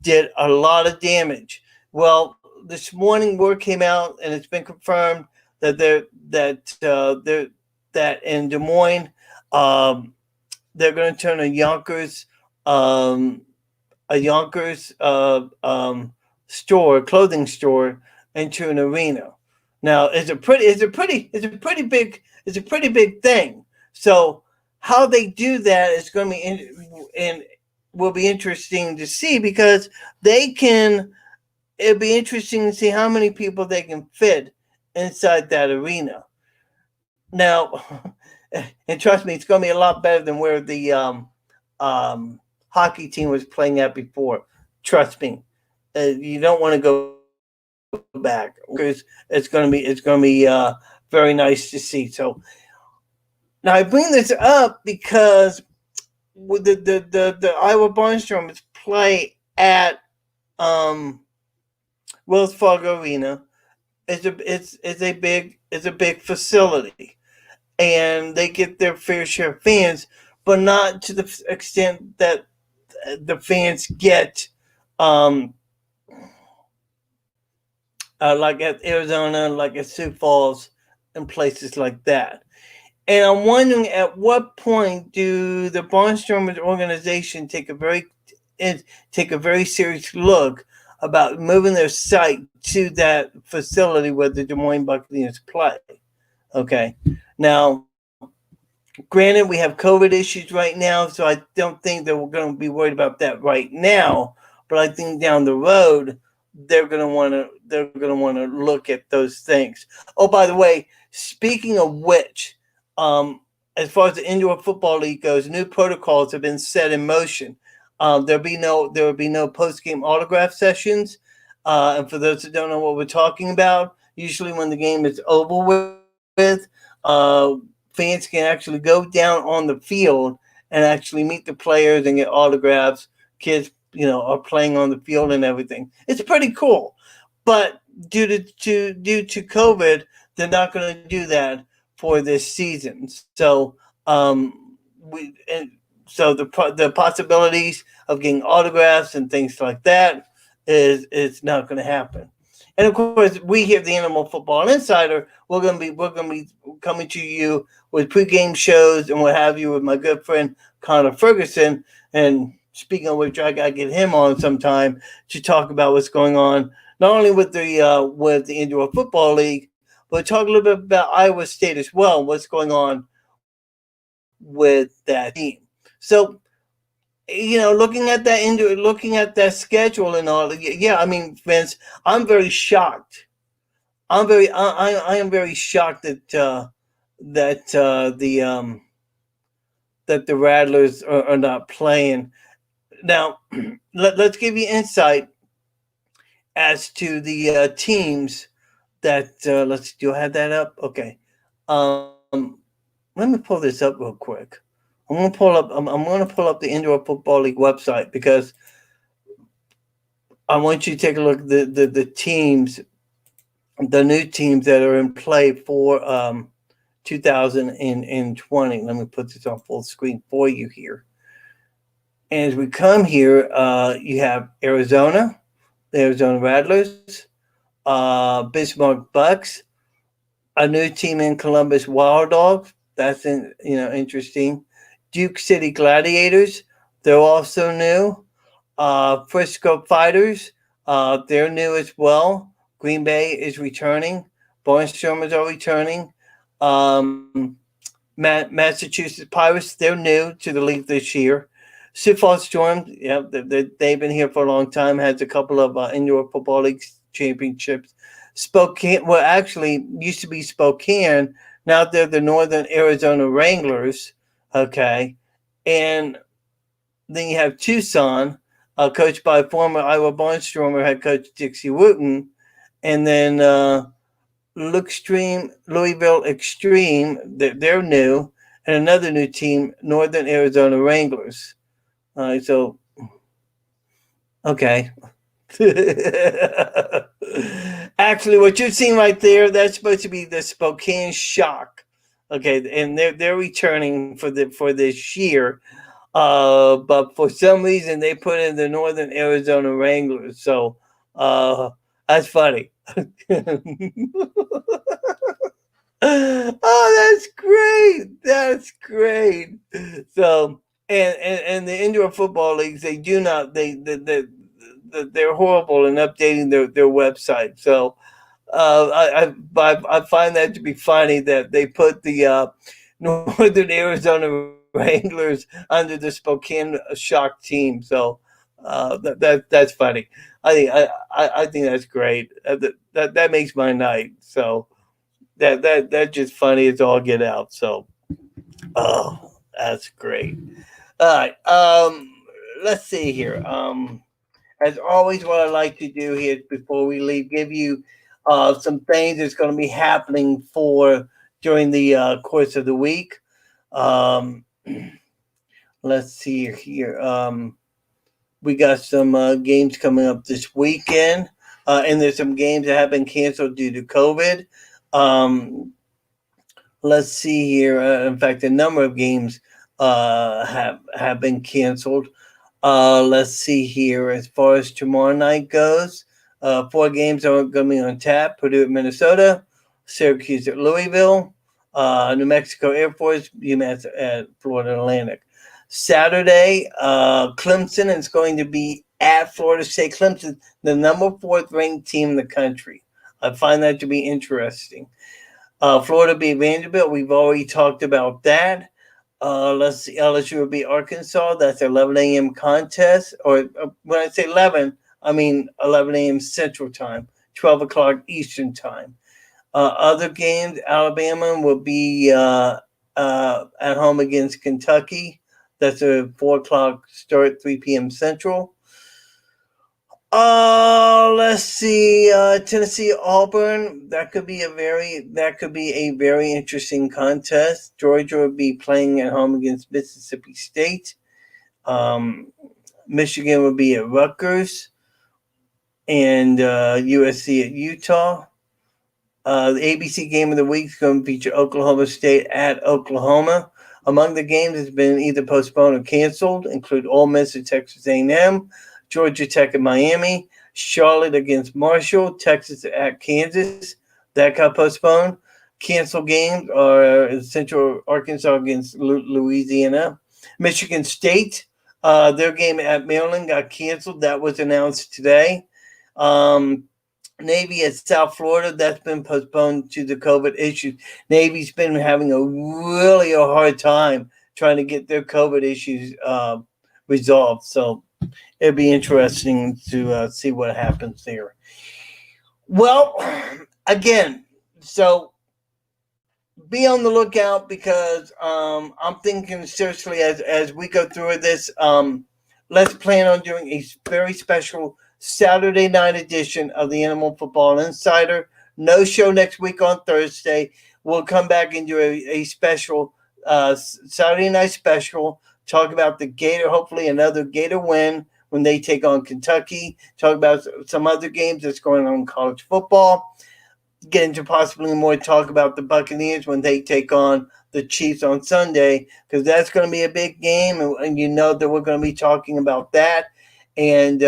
did a lot of damage. Well, this morning word came out, and it's been confirmed that that in Des Moines, they're going to turn um, a Yonkers store, clothing store, into an arena. Now, it's a pretty big thing. So, how they do that is going to be and will be interesting to see because they can. It'll be interesting to see how many people they can fit inside that arena. Now, and trust me, it's going to be a lot better than where the um, hockey team was playing at before. Trust me, you don't want to go back because it's going to be very nice to see. So now I bring this up because the Iowa Barnstormers play at um, Wells Fargo Arena. It's a big facility, and they get their fair share of fans, but not to the extent that the fans get, um, like at Arizona, like at Sioux Falls, and places like that. And I'm wondering at what point do the Barnstormers organization take a very serious look about moving their site to that facility where the Des Moines Buccaneers play. Okay, now granted, we have COVID issues right now, so I don't think that we're going to be worried about that right now. But I think down the road, they're going to want to look at those things. Oh, by the way, speaking of which, as far as the indoor football league goes, new protocols have been set in motion. There will be no post game autograph sessions. And for those that don't know what we're talking about, usually when the game is over with, fans can actually go down on the field and actually meet the players and get autographs. Kids, are playing on the field and everything. It's pretty cool. But due to COVID, they're not going to do that for this season. So we and so the possibilities of getting autographs and things like that is not going to happen. And of course, we here at the Animal Football Insider, we're gonna be coming to you with pregame shows and what have you with my good friend Connor Ferguson. And speaking of which, I gotta get him on sometime to talk about what's going on not only with the Indoor Football League, but talk a little bit about Iowa State as well. What's going on with that team? So looking at that schedule and all, yeah, I mean, Vince, I'm very shocked. I am very shocked that that the Rattlers are not playing. Now, let's give you insight as to the teams that let's do I have that up? Okay. Um, Let me pull this up real quick. I'm gonna pull up the Indoor Football League website because I want you to take a look at the teams, the new teams that are in play for 2020. Let me put this on full screen for you here. And as we come here, you have Arizona, the Arizona Rattlers, Bismarck Bucks, a new team in Columbus Wild Dogs. Interesting. Duke City Gladiators, they're also new. Frisco Fighters, they're new as well. Green Bay is returning. Barnstormers are returning. Um, Massachusetts Pirates, they're new to the league this year. Sioux Falls Storm, yeah, they've been here for a long time. Has a couple of indoor football league championships. Spokane, well, actually used to be Spokane. Now they're the Northern Arizona Wranglers. Okay, and then you have Tucson, coached by former Iowa Barnstormer head coach Dixie Wooten, and then Louisville Extreme, they're new, and another new team, Northern Arizona Wranglers. So okay. Actually, what you're seeing right there, that's supposed to be the Spokane Shock. Okay, and they're returning for this year. But for some reason they put in the Northern Arizona Wranglers. So that's funny. Oh, that's great. That's great. So and the indoor football leagues, they do not they're horrible in updating their website. So I find that to be funny that they put the Northern Arizona Wranglers under the Spokane Shock team. So that's funny. I think that's great. That makes my night. So that's just funny as all get out. So oh, that's great. All right. Let's see here. As always, what I like to do here before we leave, give you some things that's going to be happening for during the course of the week. Um, let's see here. We got some games coming up this weekend, and there's some games that have been canceled due to COVID. Um, let's see here. In fact, a number of games have been canceled. Let's see here. As far as tomorrow night goes, four games are going to be on tap: Purdue at Minnesota, Syracuse at Louisville, New Mexico Air Force, UMass at Florida Atlantic. Saturday, Clemson is going to be at Florida State. Clemson, the number fourth ranked team in the country. I find that to be interesting. Florida beat Vanderbilt. We've already talked about that. Let's see. LSU will be Arkansas. That's 11 a.m. contest. Or when I say 11, I mean 11 a.m. Central Time, 12 o'clock Eastern Time. Other games, Alabama will be at home against Kentucky. That's a 4 o'clock start, 3 p.m. Central. Let's see. Tennessee Auburn. That could be a very interesting contest. Georgia will be playing at home against Mississippi State. Um, Michigan will be at Rutgers, and USC at Utah. The ABC game of the week is going to feature Oklahoma State at Oklahoma. Among the games has been either postponed or canceled, include Ole Miss at Texas A&M, Georgia Tech at Miami, Charlotte against Marshall, Texas at Kansas. That got postponed. Canceled games are Central Arkansas against Louisiana. Michigan State, their game at Maryland got canceled. That was announced today. Navy at South Florida, that's been postponed to the COVID issues. Navy's been having a really hard time trying to get their COVID issues resolved. So it'll be interesting to see what happens there. Well, again, so be on the lookout because I'm thinking seriously as we go through this. Let's plan on doing a very special Saturday night edition of the Animal Football Insider. No show next week on Thursday. We'll come back and do a special Saturday night special. Talk about the Gator, hopefully another Gator win when they take on Kentucky. Talk about some other games that's going on in college football. Get into possibly more talk about the Buccaneers when they take on the Chiefs on Sunday, because that's going to be a big game, and you know that we're going to be talking about that and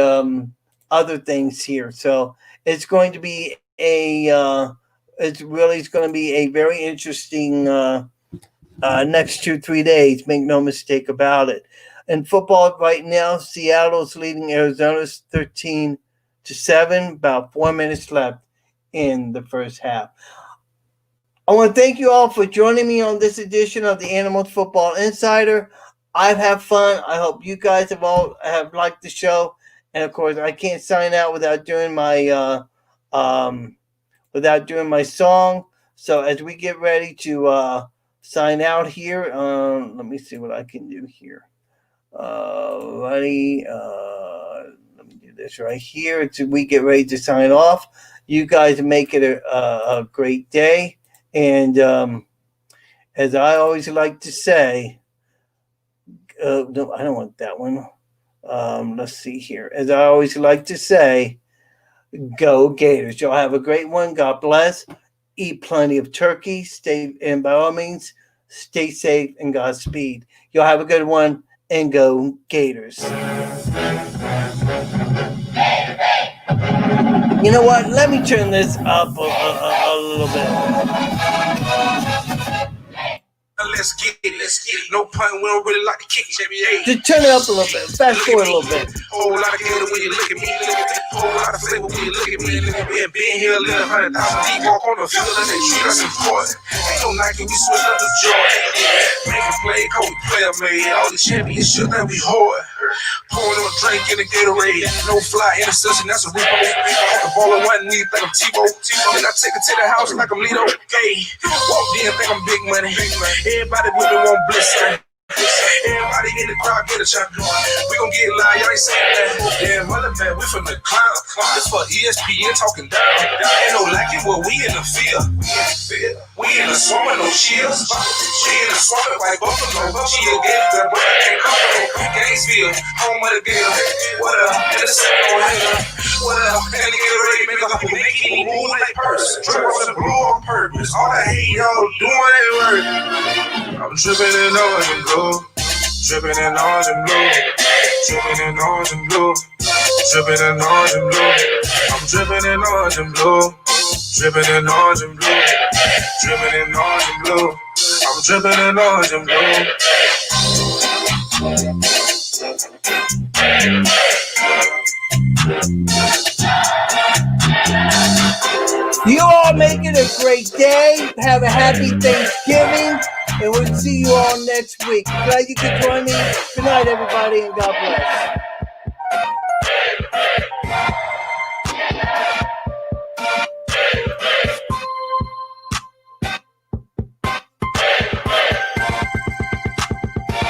other things here. So it's going to be it's going to be a very interesting next 2-3 days. Make no mistake about it. In football right now, Seattle's leading Arizona 13-7. About 4 minutes left in the first half. I want to thank you all for joining me on this edition of the Animal Football Insider. I've had fun. I hope you guys have liked the show. And of course, I can't sign out without doing my song. So as we get ready to sign out here, let me see what I can do here. Ready? Let me do this right here. Until we get ready to sign off. You guys make it a great day. And as I always like to say, no, I don't want that one. Let's see here. As I always like to say, go Gators. Y'all have a great one. God bless. Eat plenty of turkey. And by all means, stay safe and Godspeed. Y'all have a good one and go Gators. You know what? Let me turn this up a little bit. let's get it. No pun, we don't really like to kick it. Just turn it up a little bit. Fast forward a little bit. Whole lot of gator when you look at me. Whole lot of flavor when you look at me. Yeah, being here a little 100,000 deep, walk on the field and they treat us important. Ain't no Nike, we switch up the Jordan. Make a play, cause we player made. All the championship that we hoard. Pouring on a drink in the Gatorade. No fly interception, that's a repo. Caught the ball in one knee, think I'm Tebow. Then I take it to the house like I'm Lido. Hey, walked in, think I'm big money. Everybody with me want bliss. Everybody in the crowd get a shot. We gon' get live, y'all ain't saying that. Yeah, mother man, we from the cloud. This for ESPN talking down. Ain't no lacking, but we in the field. We in the swamp with no shields. She in the swamp like Buffalo. She a gator, but ain't coming. Gainesville, home of the gator. What up? And the second on hater. What up? And the Gatorade make up for making move like purse. Drip on the blue on purpose. All that hate y'all doing ain't work. I'm tripping in orange and blue. Dripping in orange and blue. Dripping in orange and blue. Dripping in orange and blue. I'm dripping in orange and blue. Dripping in orange and blue. Dripping in orange and blue. I'm dripping in orange and blue. You all make it a great day. Have a happy Thanksgiving. And we'll see you all next week. Glad you could join me. Good night, everybody, and God bless.